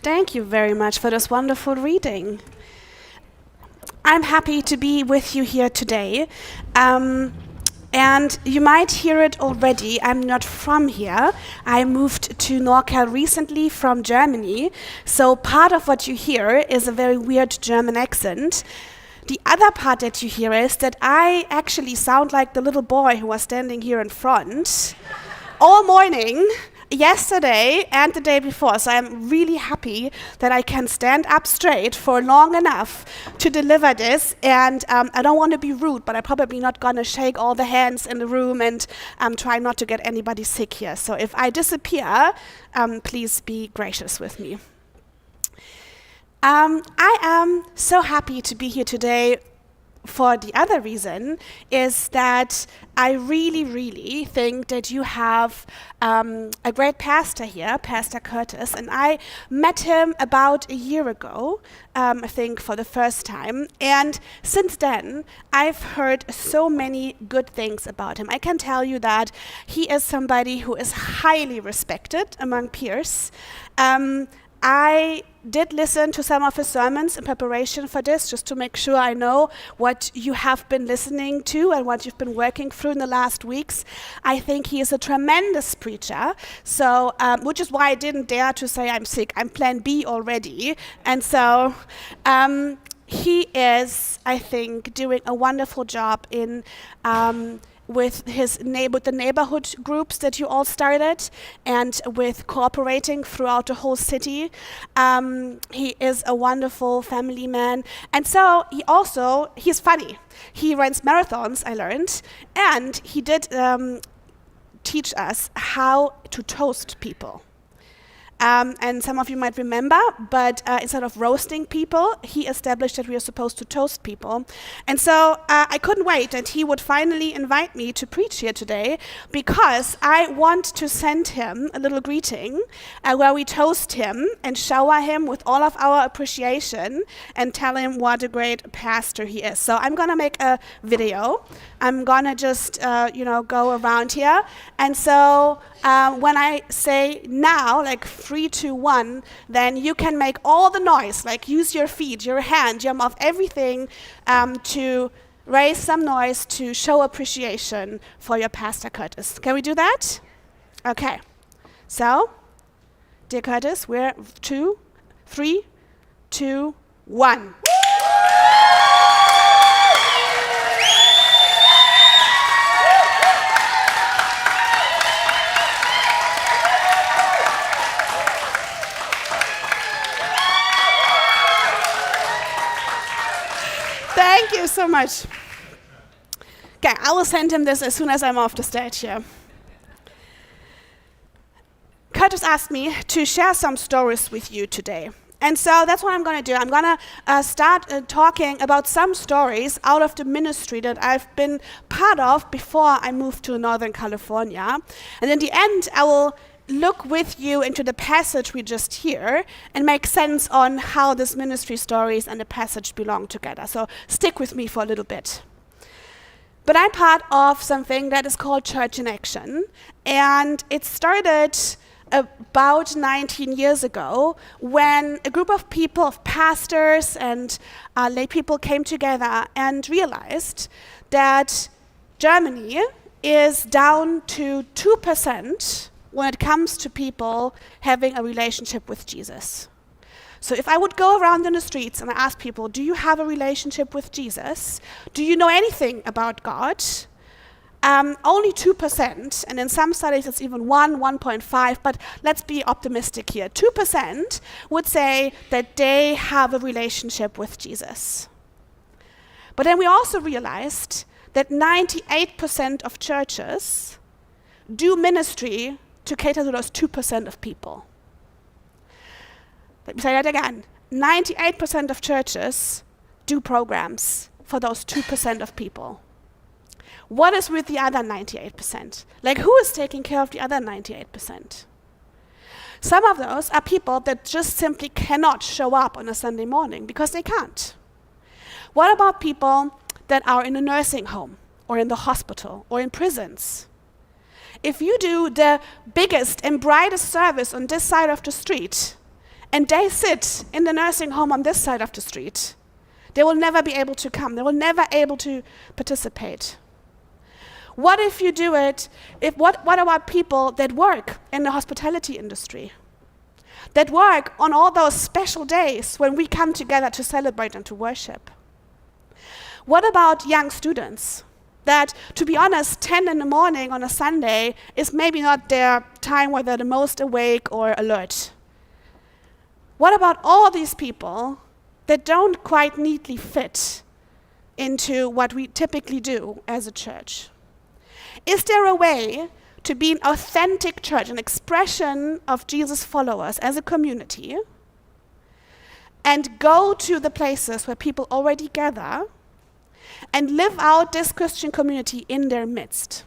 Thank you very much for this wonderful reading. I'm happy to be with you here today. And you might hear it already, I'm not from here. I moved to NorCal recently from Germany. So part of what you hear is a very weird German accent. The other part that you hear is that I actually sound like the little boy who was standing here in front all morning, yesterday and the day before. So I'm really happy that I can stand up straight for long enough to deliver this. And I don't want to be rude, but I'm probably not going to shake all the hands in the room and try not to get anybody sick here. So if I disappear, please be gracious with me. I am so happy to be here today. For the other reason is that I really think that you have a great pastor here, Pastor Curtis, and I met him about a year ago, I think for the first time, and since then I've heard so many good things about him. I can tell you that he is somebody who is highly respected among peers. I did listen to some of his sermons in preparation for this, just to make sure I know what you have been listening to and what you've been working through in the last weeks. I think he is a tremendous preacher, so which is why I didn't dare to say I'm sick. I'm plan B already. And so he is, I think, doing a wonderful job in with the neighborhood groups that you all started and with cooperating throughout the whole city. He is a wonderful family man. And so he's funny. He runs marathons, I learned, and he did teach us how to toast people. And some of you might remember, but instead of roasting people, he established that we are supposed to toast people. And so I couldn't wait that he would finally invite me to preach here today, because I want to send him a little greeting where we toast him and shower him with all of our appreciation and tell him what a great pastor he is. So I'm going to make a video. I'm going to just, go around here. And so when I say now, like 3, 2, 1, then you can make all the noise, like use your feet, your hand, your mouth, everything to raise some noise to show appreciation for your Pastor Curtis. Can we do that? Okay. So, dear Curtis, we're 2, 3, 2, 1. Thank you so much. Okay, I will send him this as soon as I'm off the stage here. Curtis asked me to share some stories with you today. And so that's what I'm going to do. I'm going to start talking about some stories out of the ministry that I've been part of before I moved to Northern California. And in the end, I will look with you into the passage we just hear and make sense on how this ministry stories and the passage belong together. So stick with me for a little bit. But I'm part of something that is called Church in Action, and it started about 19 years ago when a group of people, of pastors and lay people came together and realized that Germany is down to 2% when it comes to people having a relationship with Jesus. So if I would go around in the streets and I ask people, do you have a relationship with Jesus? Do you know anything about God? Only 2%, and in some studies it's even 1.5, but let's be optimistic here. 2% would say that they have a relationship with Jesus. But then we also realized that 98% of churches do ministry to cater to those 2% of people. Let me say that again. 98% of churches do programs for those 2% of people. What is with the other 98%? Like, who is taking care of the other 98%? Some of those are people that just simply cannot show up on a Sunday morning because they can't. What about people that are in a nursing home or in the hospital or in prisons? If you do the biggest and brightest service on this side of the street, And they sit in the nursing home on this side of the street. They will never be able to come. They will never be able to participate. What if you do it? What about people that work in the hospitality industry? That work on all those special days when we come together to celebrate and to worship? What about young students? That, to be honest, 10 in the morning on a Sunday is maybe not their time where they're the most awake or alert. What about all these people that don't quite neatly fit into what we typically do as a church? Is there a way to be an authentic church, an expression of Jesus' followers as a community, and go to the places where people already gather and live out this Christian community in their midst,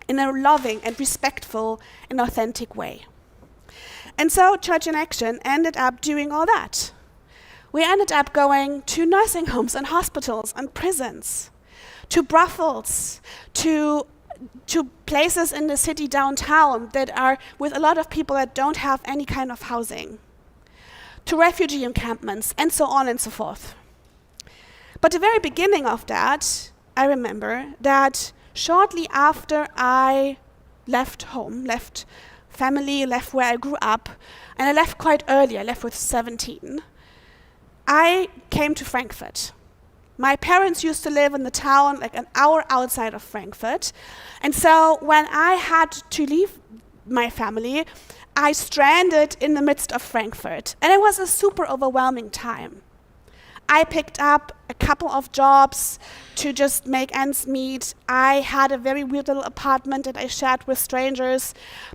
in a loving and respectful and authentic way? And so Church in Action ended up doing all that. We ended up going to nursing homes and hospitals and prisons, to brothels, to places in the city downtown that are with a lot of people that don't have any kind of housing, to refugee encampments, and so on and so forth. But the very beginning of that, I remember that shortly after I left home, left family, left where I grew up, and I left quite early, I left with 17, I came to Frankfurt. My parents used to live in the town like an hour outside of Frankfurt. And so when I had to leave my family, I stranded in the midst of Frankfurt. And it was a super overwhelming time. I picked up a couple of jobs to just make ends meet. I had a very weird little apartment that I shared with strangers.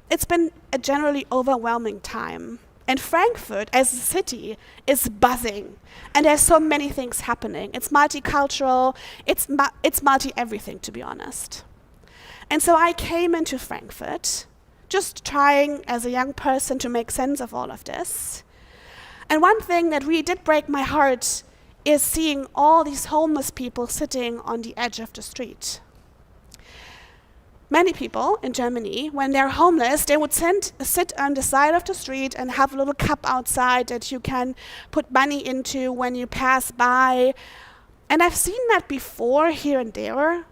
It's been a generally overwhelming time. And Frankfurt, as a city, is buzzing. And there's so many things happening. It's multicultural, it's multi-everything, to be honest. And so I came into Frankfurt, just trying as a young person to make sense of all of this. And one thing that really did break my heart is seeing all these homeless people sitting on the edge of the street. Many people in Germany, when they're homeless, they would sit on the side of the street and have a little cup outside that you can put money into when you pass by. And I've seen that before here and there,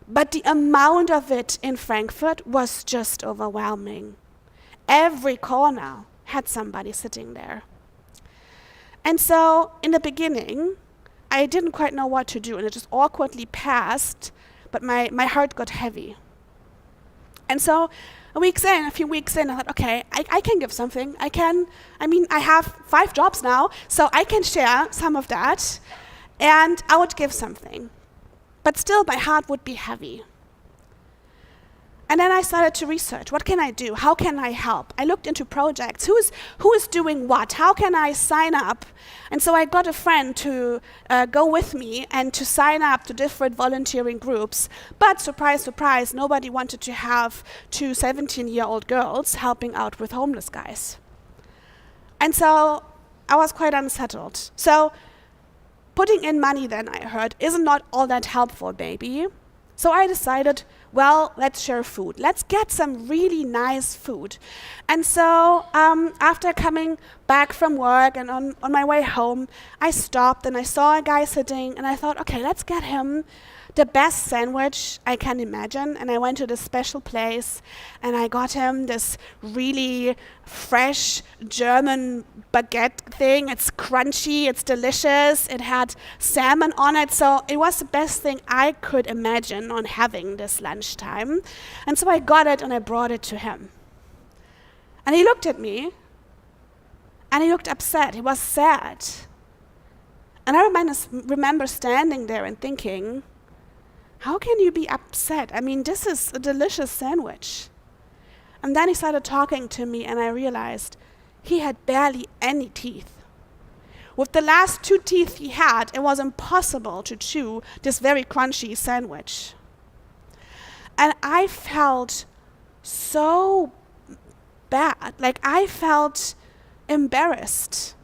but the amount of it in Frankfurt was just overwhelming. Every corner had somebody sitting there. And so in the beginning, I didn't quite know what to do, and it just awkwardly passed, but my heart got heavy. And so a few weeks in, I thought, okay, I can give something. I have 5 jobs now, so I can share some of that, and I would give something. But still, my heart would be heavy. And then I started to research, what can I do? How can I help? I looked into projects. Who is doing what? How can I sign up? And so I got a friend to go with me and to sign up to different volunteering groups. But surprise, surprise, nobody wanted to have 2 17-year-old girls helping out with homeless guys. And so I was quite unsettled. So putting in money then, I heard, is not all that helpful, maybe. So I decided, well, let's share food. Let's get some really nice food. And so after coming back from work and on my way home, I stopped and I saw a guy sitting and I thought, okay, let's get him the best sandwich I can imagine. And I went to this special place and I got him this really fresh German baguette thing. It's crunchy, it's delicious, it had salmon on it. So it was the best thing I could imagine on having this lunchtime. And so I got it and I brought it to him. And he looked at me and he looked upset, he was sad. And I remember standing there and thinking, how can you be upset? I mean, this is a delicious sandwich. And then he started talking to me and I realized he had barely any teeth. With the last 2 teeth he had, it was impossible to chew this very crunchy sandwich. And I felt so bad, like I felt embarrassed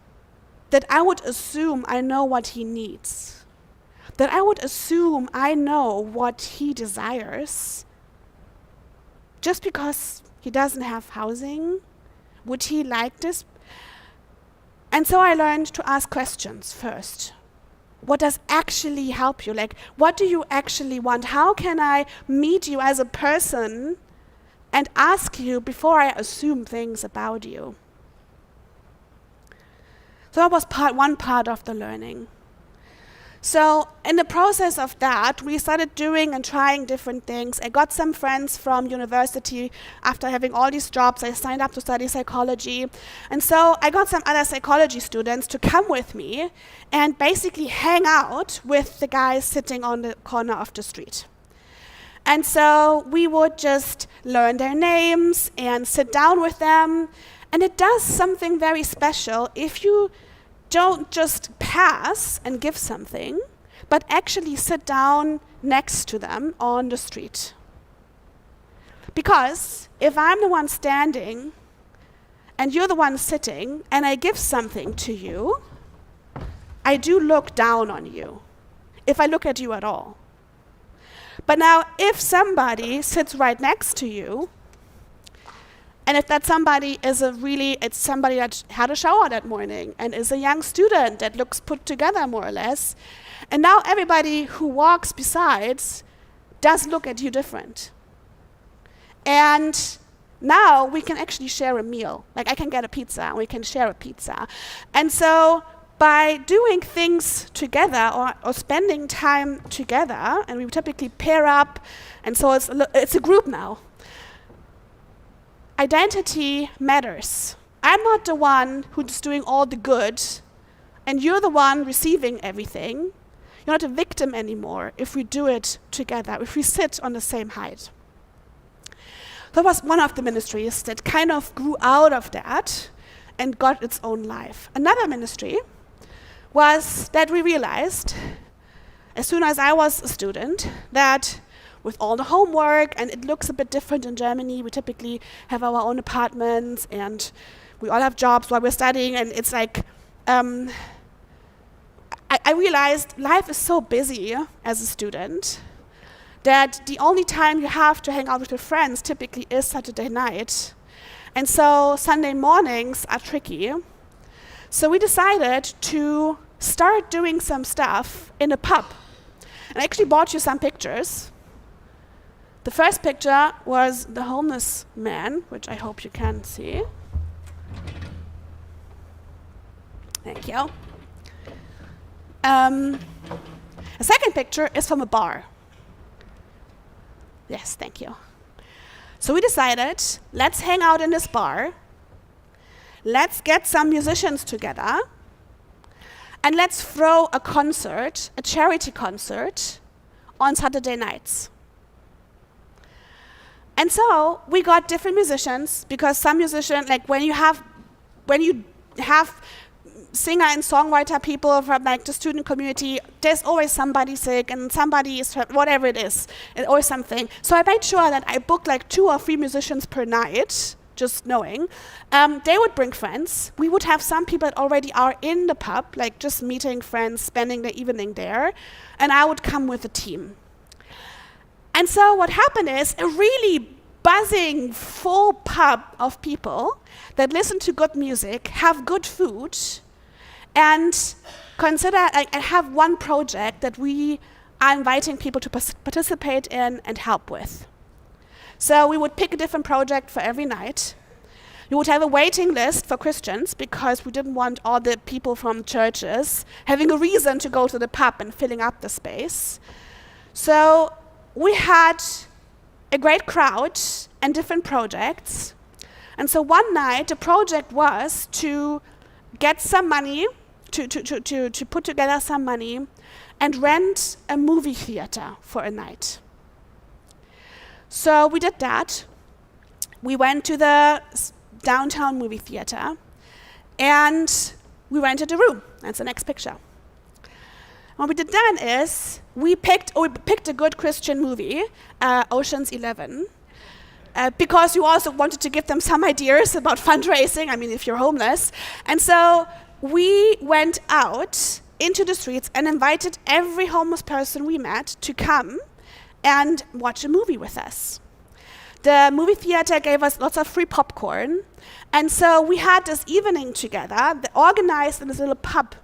that I would assume I know what he needs. That I would assume I know what he desires. Just because he doesn't have housing, would he like this? And so I learned to ask questions first. What does actually help you? Like, what do you actually want? How can I meet you as a person and ask you before I assume things about you? So that was one part of the learning. So in the process of that, we started doing and trying different things. I got some friends from university. After having all these jobs, I signed up to study psychology. And so I got some other psychology students to come with me and basically hang out with the guys sitting on the corner of the street. And so we would just learn their names and sit down with them. And it does something very special if you don't just pass and give something, but actually sit down next to them on the street. Because if I'm the one standing and you're the one sitting and I give something to you, I do look down on you, if I look at you at all. But now, if somebody sits right next to you, and if that somebody is it's somebody that had a shower that morning and is a young student that looks put together more or less, and now everybody who walks besides does look at you different. And now we can actually share a meal. Like I can get a pizza and we can share a pizza. And so by doing things together or spending time together, and we typically pair up, and so it's a group now. Identity matters. I'm not the one who's doing all the good, and you're the one receiving everything. You're not a victim anymore if we do it together, if we sit on the same height. That was one of the ministries that kind of grew out of that and got its own life. Another ministry was that we realized, as soon as I was a student, that with all the homework, and it looks a bit different in Germany. We typically have our own apartments, and we all have jobs while we're studying, and it's like, I realized life is so busy as a student that the only time you have to hang out with your friends typically is Saturday night. And so Sunday mornings are tricky. So we decided to start doing some stuff in a pub. And I actually bought you some pictures. The first picture was the homeless man, which I hope you can see. Thank you. The second picture is from a bar. Yes, thank you. So we decided, let's hang out in this bar, let's get some musicians together, and let's throw a concert, a charity concert, on Saturday nights. And so we got different musicians, because some musicians, like when you have singer and songwriter people from like the student community, there's always somebody sick and somebody is whatever it is, and always something. So I made sure that I booked like 2 or 3 musicians per night, just knowing. They would bring friends. We would have some people that already are in the pub, like just meeting friends, spending the evening there, and I would come with a team. And so what happened is a really buzzing, full pub of people that listen to good music, have good food, and have one project that we are inviting people to participate in and help with. So we would pick a different project for every night. You would have a waiting list for Christians, because we didn't want all the people from churches having a reason to go to the pub and filling up the space. So we had a great crowd and different projects. And so one night, the project was to get some money, to put together some money and rent a movie theater for a night. So we did that. We went to the downtown movie theater and we rented a room. That's the next picture. What we did then is we picked a good Christian movie, Ocean's 11, because we also wanted to give them some ideas about fundraising. I mean, if you're homeless. And so we went out into the streets and invited every homeless person we met to come and watch a movie with us. the movie theater gave us lots of free popcorn. And so we had this evening together, organized in this little pub,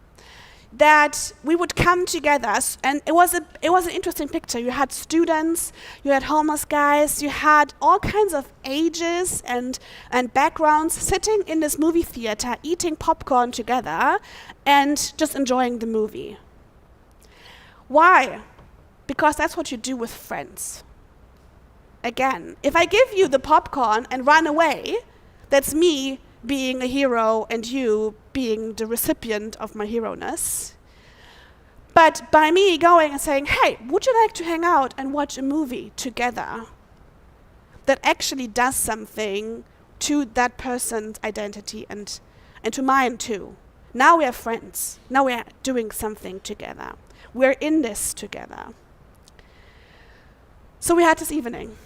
that we would come together, and it was an interesting picture. You had students, you had homeless guys, you had all kinds of ages and backgrounds sitting in this movie theater, eating popcorn together and just enjoying the movie. Why? Because that's what you do with friends. Again, if I give you the popcorn and run away, that's me being a hero and you being the recipient of my hero-ness. But by me going and saying, hey, would you like to hang out and watch a movie together? That actually does something to that person's identity and to mine too. Now we are friends. Now we are doing something together. We're in this together. So we had this evening.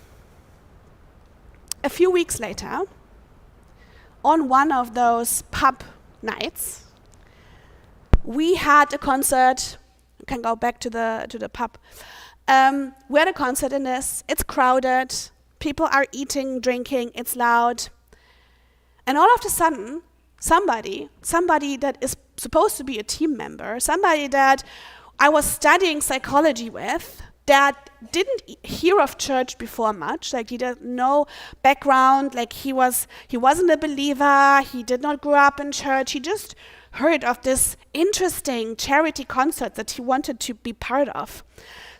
A few weeks later, on one of those pub nights, we had a concert. You can go back to the pub. We had a concert in this. It's crowded. People are eating, drinking. It's loud. And all of a sudden, somebody that is supposed to be a team member, somebody that I was studying psychology with, that didn't hear of church before much, like he didn't know background, like he wasn't a believer, he did not grow up in church, he just heard of this interesting charity concert that he wanted to be part of.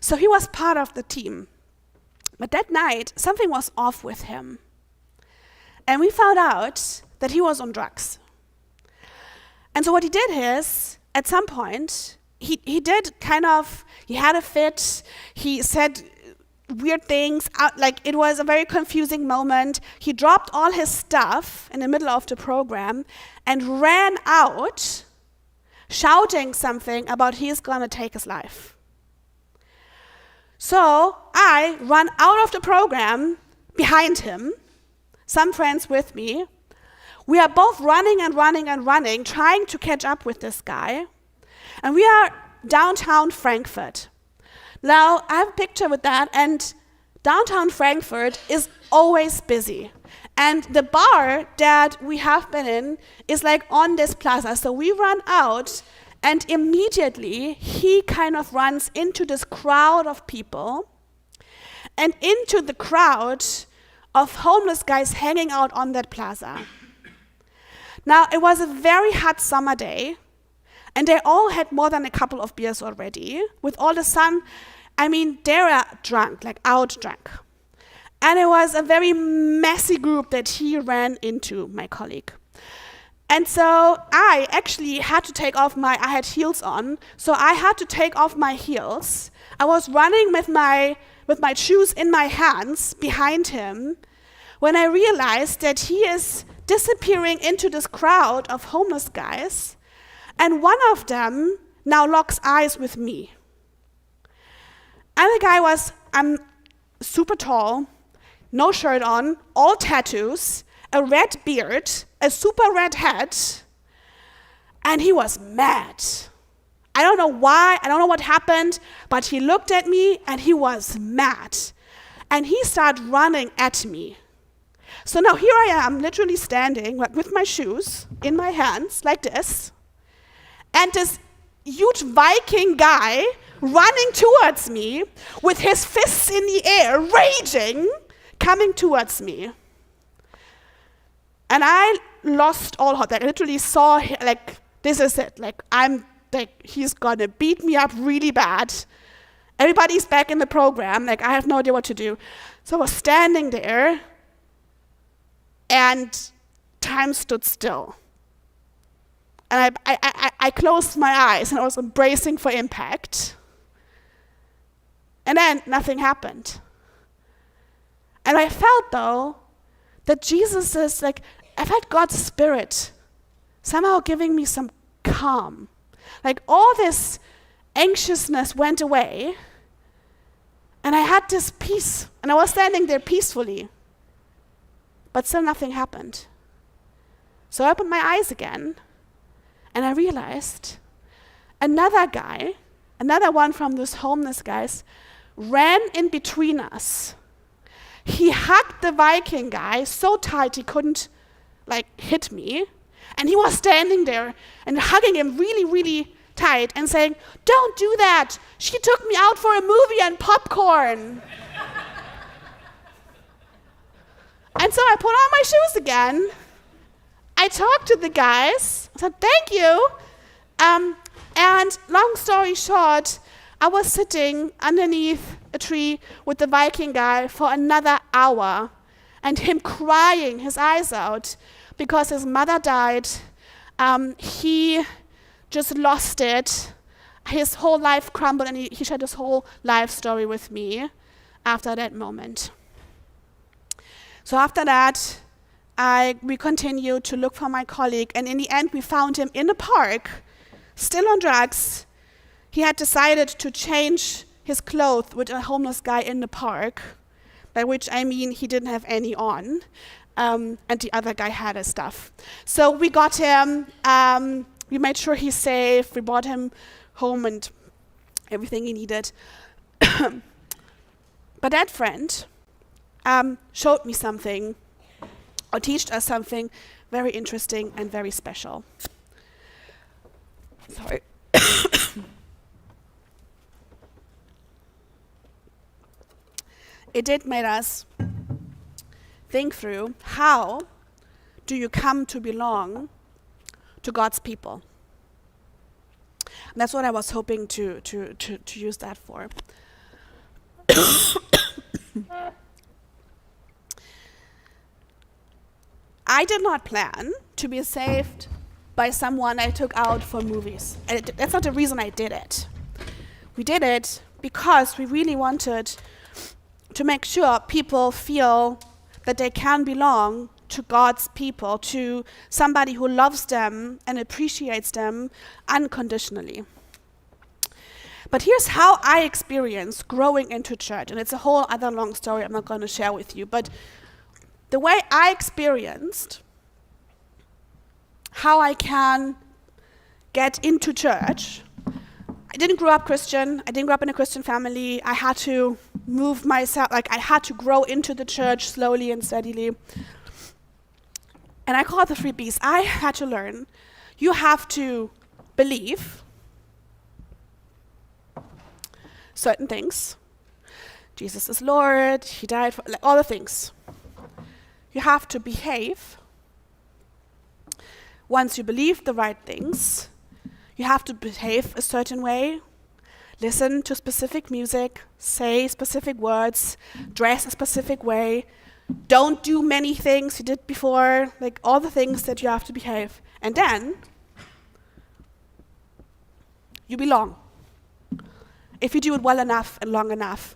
So he was part of the team. But that night, something was off with him. And we found out that he was on drugs. And so what he did is, at some point, he had a fit, he said weird things, like it was a very confusing moment. He dropped all his stuff in the middle of the program and ran out shouting something about he's gonna take his life. So I run out of the program behind him, some friends with me. We are both running and running and running, trying to catch up with this guy. And we are downtown Frankfurt. Now, I have a picture with that, and downtown Frankfurt is always busy. And the bar that we have been in is like on this plaza. So we run out, and immediately he kind of runs into this crowd of people and into the crowd of homeless guys hanging out on that plaza. Now, it was a very hot summer day, and they all had more than a couple of beers already. With all the sun, I mean, they were drunk, like out drunk. And it was a very messy group that he ran into, my colleague. And so I actually had to take off I had heels on, so I had to take off my heels. I was running with my shoes in my hands behind him when I realized that he is disappearing into this crowd of homeless guys, and one of them now locks eyes with me. And the guy was super tall, no shirt on, all tattoos, a red beard, a super red hat, and he was mad. I don't know why, I don't know what happened, but he looked at me and he was mad. And he started running at me. So now here I am, literally standing with my shoes in my hands, like this, and this huge Viking guy running towards me with his fists in the air, raging, coming towards me. And I lost all hope. I literally saw, like, this is it. Like, he's gonna beat me up really bad. Everybody's back in the program. Like, I have no idea what to do. So I was standing there, and time stood still. And I closed my eyes, and I was bracing for impact. And then nothing happened. And I felt, though, that Jesus is like, I felt God's Spirit somehow giving me some calm. Like all this anxiousness went away, and I had this peace, and I was standing there peacefully, but still nothing happened. So I opened my eyes again, and I realized another guy, another one from those homeless guys, ran in between us. He hugged the Viking guy so tight he couldn't hit me. And he was standing there and hugging him really, really tight and saying, "Don't do that. She took me out for a movie and popcorn." And so I put on my shoes again. I talked to the guys. I said, "Thank you." And long story short, I was sitting underneath a tree with the Viking guy for another hour and him crying his eyes out because his mother died. He just lost it. His whole life crumbled, and he shared his whole life story with me after that moment. So after that, we continued to look for my colleague, and in the end we found him in a park, still on drugs. He had decided to change his clothes with a homeless guy in the park, by which I mean he didn't have any on, and the other guy had his stuff. So we got him, we made sure he's safe, we brought him home and everything he needed. But that friend showed me something, or taught us something very interesting and very special. Sorry. It did make us think through, how do you come to belong to God's people? And that's what I was hoping to use that for. I did not plan to be saved by someone I took out for movies. That's not the reason I did it. We did it because we really wanted to make sure people feel that they can belong to God's people, to somebody who loves them and appreciates them unconditionally. But here's how I experienced growing into church, and it's a whole other long story I'm not going to share with you, but the way I experienced how I can get into church. I didn't grow up Christian. I didn't grow up in a Christian family. I had to move myself, I had to grow into the church slowly and steadily. And I call it the 3 B's. I had to learn. You have to believe certain things. Jesus is Lord. He died for all the things. You have to behave. Once you believe the right things, you have to behave a certain way, listen to specific music, say specific words, dress a specific way, don't do many things you did before, all the things that you have to behave. And then, you belong. If you do it well enough and long enough,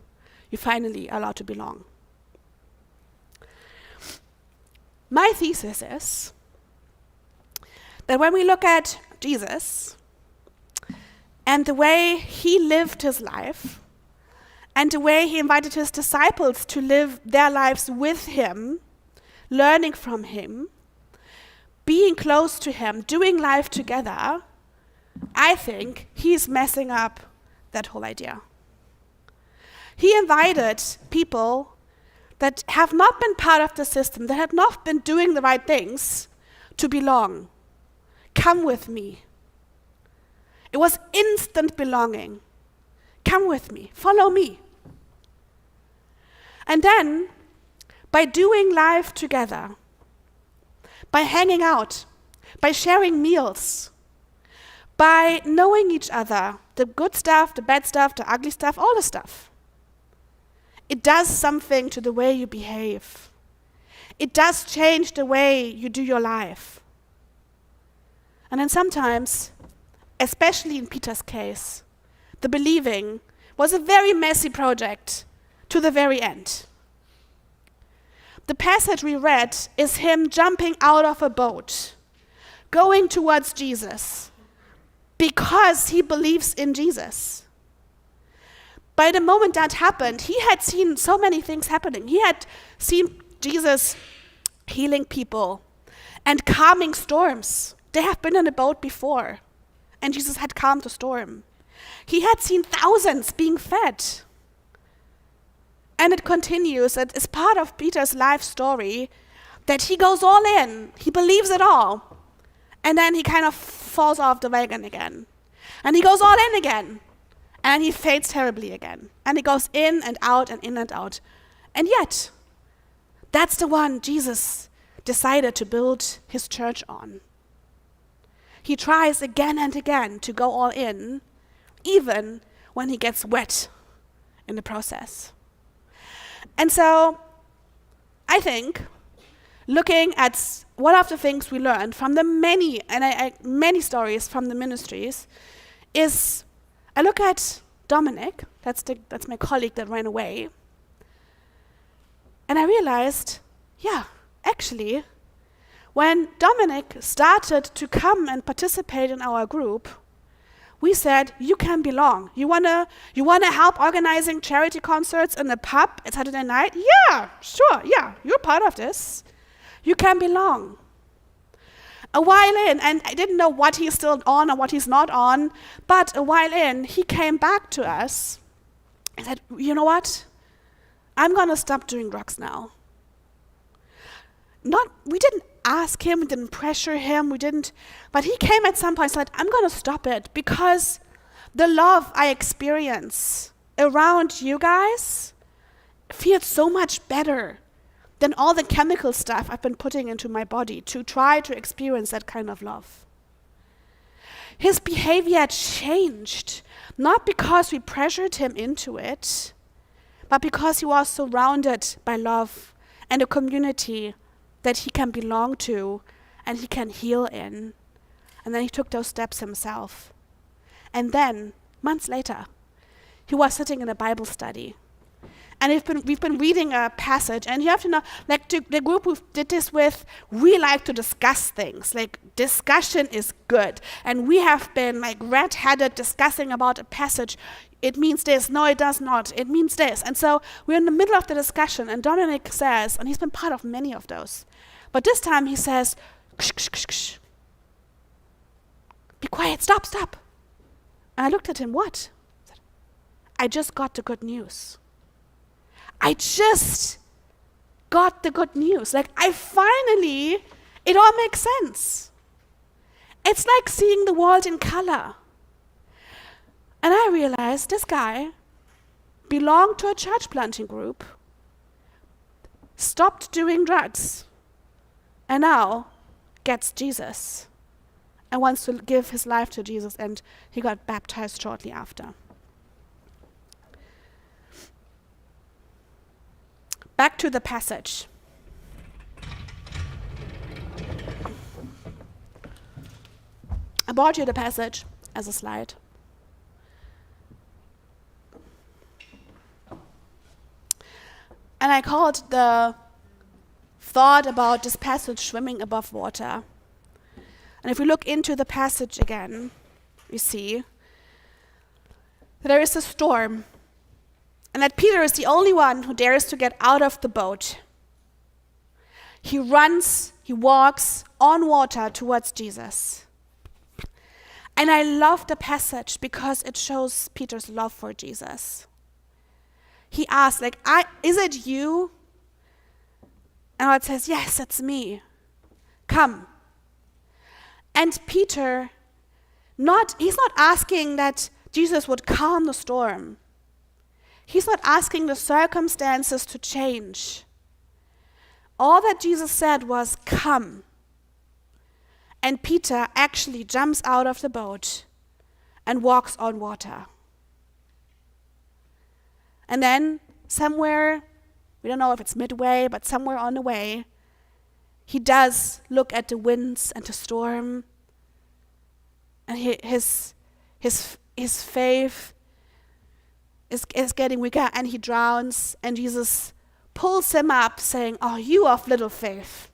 you finally are allowed to belong. My thesis is that when we look at Jesus and the way he lived his life and the way he invited his disciples to live their lives with him, learning from him, being close to him, doing life together, I think he's messing up that whole idea. He invited people that have not been part of the system, that have not been doing the right things, to belong. Come with me. It was instant belonging. Come with me, follow me. And then, by doing life together, by hanging out, by sharing meals, by knowing each other, the good stuff, the bad stuff, the ugly stuff, all the stuff, it does something to the way you behave. It does change the way you do your life. And then sometimes, especially in Peter's case, the believing was a very messy project to the very end. The passage we read is him jumping out of a boat, going towards Jesus, because he believes in Jesus. By the moment that happened, he had seen so many things happening. He had seen Jesus healing people and calming storms. They have been in a boat before, and Jesus had calmed the storm. He had seen thousands being fed. And it continues. It is part of Peter's life story that he goes all in. He believes it all. And then he kind of falls off the wagon again. And he goes all in again. And he fades terribly again. And he goes in and out and in and out. And yet, that's the one Jesus decided to build his church on. He tries again and again to go all in, even when he gets wet in the process. And so, I think, looking at one of the things we learned from the many stories from the ministries, is I look at Dominic, that's my colleague that ran away, and I realized, actually, when Dominic started to come and participate in our group, we said, you can belong. You wanna help organizing charity concerts in a pub at Saturday night? Yeah, sure, you're part of this. You can belong. A while in, and I didn't know what he's still on or what he's not on, but a while in, he came back to us and said, you know what? I'm gonna stop doing drugs now. We didn't ask him, we didn't pressure him, but he came at some point and said, I'm gonna stop it because the love I experience around you guys feels so much better than all the chemical stuff I've been putting into my body to try to experience that kind of love. His behavior changed, not because we pressured him into it, but because he was surrounded by love and a community that he can belong to and he can heal in. And then he took those steps himself. And then, months later, he was sitting in a Bible study. And we've been reading a passage, and you have to know, the group we did this with, we like to discuss things. Discussion is good. And we have been red-headed discussing about a passage. It means this. No, it does not. It means this. And so we're in the middle of the discussion, and Dominic says, and he's been part of many of those, but this time he says, ksh, ksh, ksh, ksh. Be quiet, stop. And I looked at him, what? I just got the good news. I just got the good news. It all makes sense. It's like seeing the world in color. And I realized this guy belonged to a church planting group, stopped doing drugs, and now gets Jesus and wants to give his life to Jesus, and he got baptized shortly after. Back to the passage. I brought you the passage as a slide. And I called the thought about this passage swimming above water. And if we look into the passage again, we see that there is a storm, and that Peter is the only one who dares to get out of the boat. He walks on water towards Jesus. And I love the passage because it shows Peter's love for Jesus. He asks, is it you? And God says, yes, it's me. Come. And Peter, he's not asking that Jesus would calm the storm. He's not asking the circumstances to change. All that Jesus said was, come. And Peter actually jumps out of the boat and walks on water. And then somewhere, we don't know if it's midway, but somewhere on the way, he does look at the winds and the storm, and his faith is getting weaker, and he drowns, and Jesus pulls him up saying, oh, you of little faith.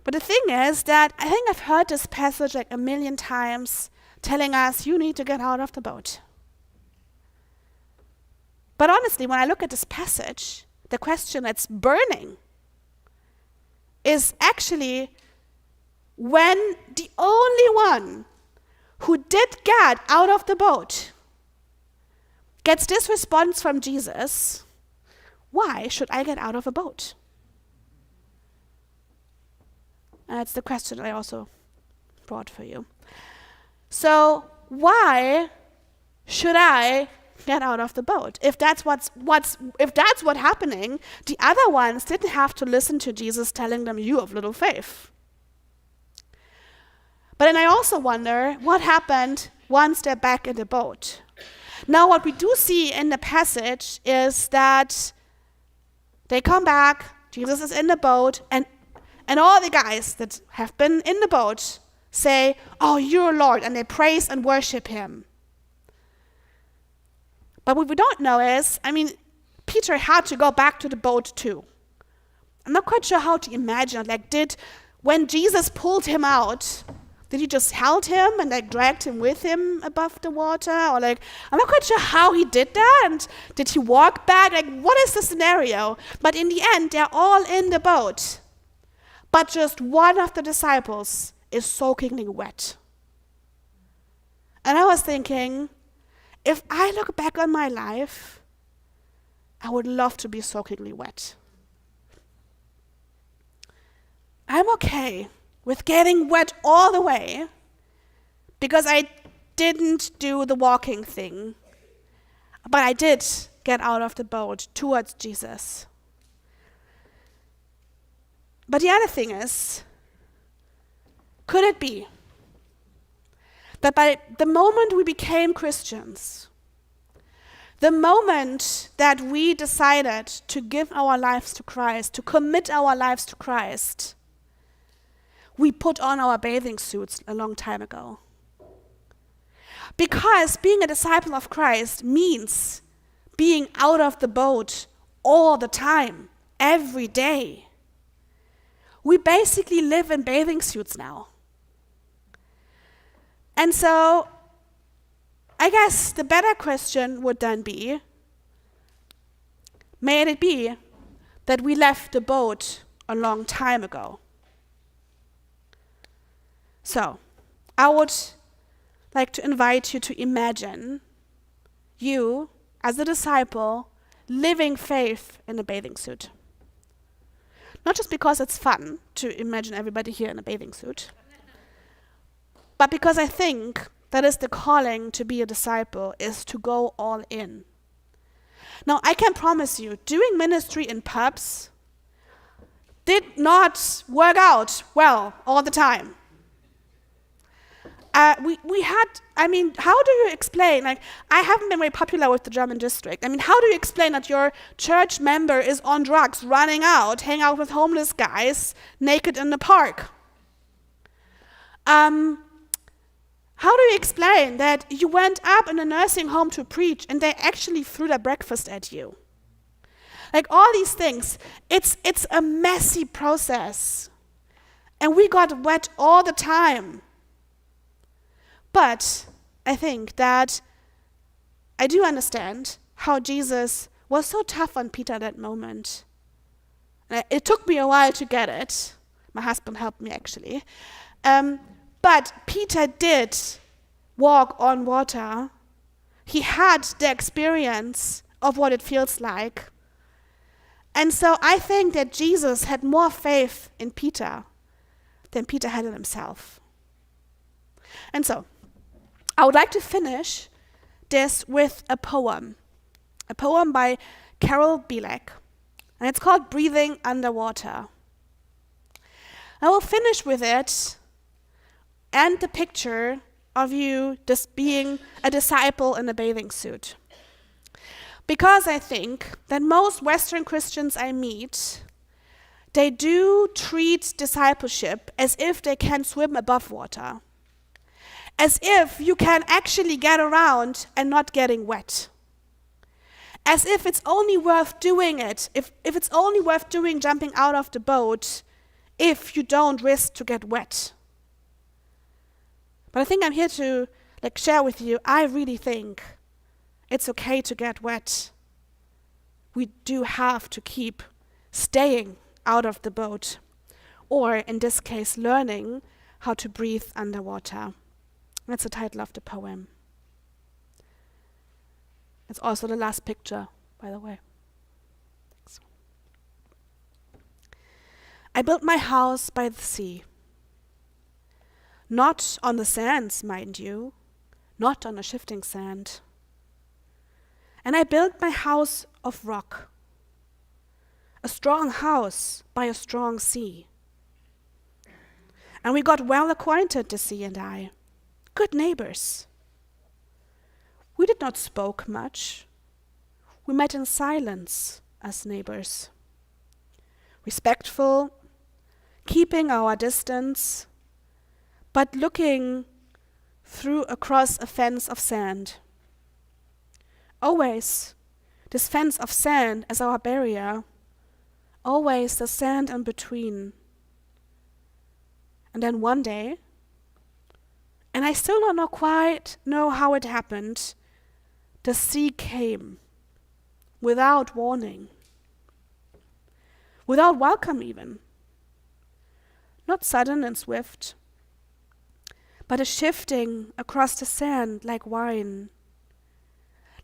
But the thing is that I think I've heard this passage a million times telling us, you need to get out of the boat. But honestly, when I look at this passage, the question that's burning is actually when the only one who did get out of the boat gets this response from Jesus: why should I get out of a boat? That's the question I also brought for you. So why should I get out of the boat? If that's what's happening, the other ones didn't have to listen to Jesus telling them, you of little faith. But then I also wonder what happened once they're back in the boat. Now what we do see in the passage is that they come back, Jesus is in the boat, and all the guys that have been in the boat say, oh, you're Lord, and they praise and worship him. But what we don't know is, Peter had to go back to the boat too. I'm not quite sure how to imagine it. When Jesus pulled him out, did he just held him and dragged him with him above the water? Or I'm not quite sure how he did that. And did he walk back? What is the scenario? But in the end, they're all in the boat. But just one of the disciples is soakingly wet. And I was thinking, if I look back on my life, I would love to be soakingly wet. I'm okay with getting wet all the way because I didn't do the walking thing, but I did get out of the boat towards Jesus. But the other thing is, could it be that by the moment we became Christians, the moment that we decided to give our lives to Christ, to commit our lives to Christ, we put on our bathing suits a long time ago? Because being a disciple of Christ means being out of the boat all the time, every day. We basically live in bathing suits now. And so, I guess the better question would then be, may it be that we left the boat a long time ago? So, I would like to invite you to imagine you, as a disciple, living faith in a bathing suit. Not just because it's fun to imagine everybody here in a bathing suit, but because I think that is the calling to be a disciple, is to go all in. Now, I can promise you, doing ministry in pubs did not work out well all the time. How do you explain, I haven't been very popular with the German district. How do you explain that your church member is on drugs, running out, hanging out with homeless guys, naked in the park? How do you explain that you went up in a nursing home to preach and they actually threw their breakfast at you? All these things, it's a messy process. And we got wet all the time. But I think that I do understand how Jesus was so tough on Peter at that moment. It took me a while to get it. My husband helped me, actually. But Peter did walk on water. He had the experience of what it feels like. And so I think that Jesus had more faith in Peter than Peter had in himself. And so, I would like to finish this with a poem by Carol Bielek, and it's called Breathing Underwater. I will finish with it and the picture of you just being a disciple in a bathing suit. Because I think that most Western Christians I meet, they do treat discipleship as if they can swim above water. As if you can actually get around and not getting wet. As if it's only worth doing it, if it's only worth doing jumping out of the boat, if you don't risk to get wet. But I think I'm here to share with you, I really think it's okay to get wet. We do have to keep staying out of the boat, or in this case, learning how to breathe underwater. That's the title of the poem. It's also the last picture, by the way. Thanks. I built my house by the sea. Not on the sands, mind you, not on a shifting sand. And I built my house of rock, a strong house by a strong sea. And we got well acquainted, the sea and I, good neighbors. We did not spoke much. We met in silence as neighbors, respectful, keeping our distance, but looking through across a fence of sand. Always this fence of sand as our barrier, always the sand in between. And then one day, and I still don't quite know how it happened, the sea came without warning, without welcome even. Not sudden and swift, but a shifting across the sand like wine.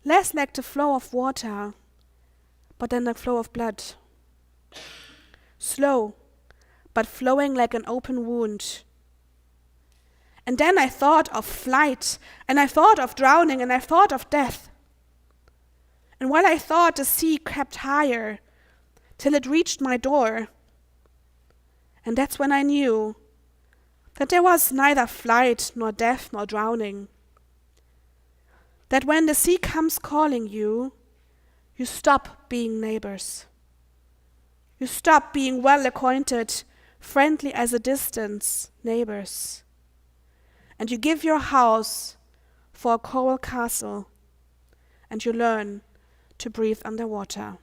Less like the flow of water, but then the flow of blood. Slow, but flowing like an open wound. And then I thought of flight, and I thought of drowning, and I thought of death. And while I thought, the sea crept higher, till it reached my door. And that's when I knew that there was neither flight, nor death, nor drowning. That when the sea comes calling you, you stop being neighbors. You stop being well acquainted, friendly as a distance neighbors. And you give your house for a coral castle, and you learn to breathe underwater.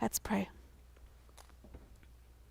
Let's pray.